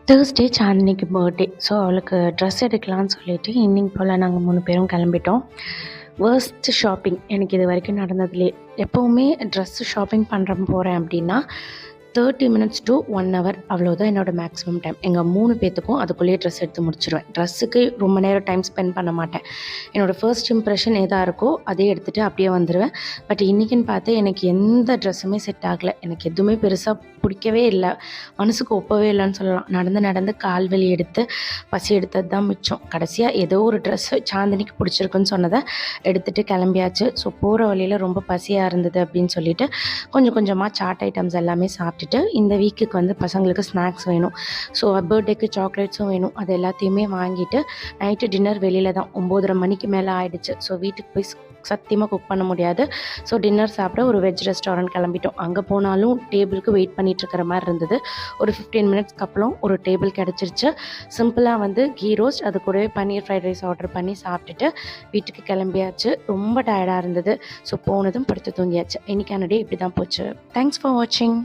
Thursday சாந்தினிக்கு birthday. So அவளுக்கு dress எடுக்கலான்னு சொல்லிட்டு ஈவினிங் போல் நாங்கள் 3 பேரும் கிளம்பிட்டோம். வேர்ஸ்ட் ஷாப்பிங் எனக்கு இது வரைக்கும் நடந்ததுலே. எப்போவுமே ட்ரெஸ்ஸு ஷாப்பிங் போகிறேன் அப்படின்னா 30 மினிட்ஸ் டு 1 ஹவர் அவ்வளோதான் என்னோடய மேக்ஸிமம் டைம். எங்கள் 3 பேர்த்துக்கும் அதுக்குள்ளேயே ட்ரெஸ் எடுத்து முடிச்சிடுவேன். ட்ரெஸ்ஸுக்கு ரொம்ப நேரம் டைம் ஸ்பெண்ட் பண்ண மாட்டேன். என்னோடய ஃபர்ஸ்ட் இம்ப்ரெஷன் எதாக இருக்கோ அதே எடுத்துகிட்டு அப்படியே வந்துடுவேன். பட் இன்றைக்கின்னு பார்த்து எனக்கு எந்த ட்ரெஸ்ஸுமே செட் ஆகலை. எனக்கு எதுவுமே பெருசாக பிடிக்கவே இல்லை, மனசுக்கு ஒப்பவே இல்லைன்னு சொல்லலாம். நடந்து கால் வலி எடுத்து பசி எடுத்தது தான் மிச்சம். கடைசியாக ஏதோ ஒரு ட்ரெஸ்ஸு சாந்தினிக்கு பிடிச்சிருக்குன்னு சொன்னதை எடுத்துகிட்டு கிளம்பியாச்சு. ஸோ போகிற வழியில் ரொம்ப பசியாக இருந்தது அப்படின்னு சொல்லிட்டு கொஞ்சம் கொஞ்சமாக சாட் ஐட்டம்ஸ் எல்லாமே சாப்பிட்டுட்டு இந்த வீக்குக்கு வந்து பசங்களுக்கு ஸ்நாக்ஸ் வேணும். ஸோ பர்த்டேக்கு சாக்லேட்ஸும் வேணும். அது எல்லாத்தையுமே வாங்கிட்டு நைட்டு டின்னர் வெளியில் தான் 9:30 மணிக்கு மேலே ஆகிடுச்சு. ஸோ வீட்டுக்கு போய் சத்தியமாக குக் பண்ண முடியாது. ஸோ டின்னர் சாப்பிட ஒரு வெஜ் ரெஸ்டாரண்ட் கிளம்பிட்டோம். அங்கே போனாலும் டேபிளுக்கு வெயிட் பண்ணிகிட்ருக்கிற மாதிரி இருந்தது. ஒரு 15 மினிட்ஸ்க்கு அப்புறம் ஒரு டேபிள் கிடச்சிருச்சு. சிம்பிளாக வந்து கீ ரோஸ்ட், அது கூடவே பன்னீர் ஃப்ரைட் ரைஸ் ஆர்டர் பண்ணி சாப்பிட்டுட்டு வீட்டுக்கு கிளம்பியாச்சு. ரொம்ப டயர்டாக இருந்தது. ஸோ போனதும் படுத்து தூங்கியாச்சு. இன்றைக்கான டே இப்படி தான் போச்சு. தேங்க்ஸ் ஃபார் வாட்சிங்.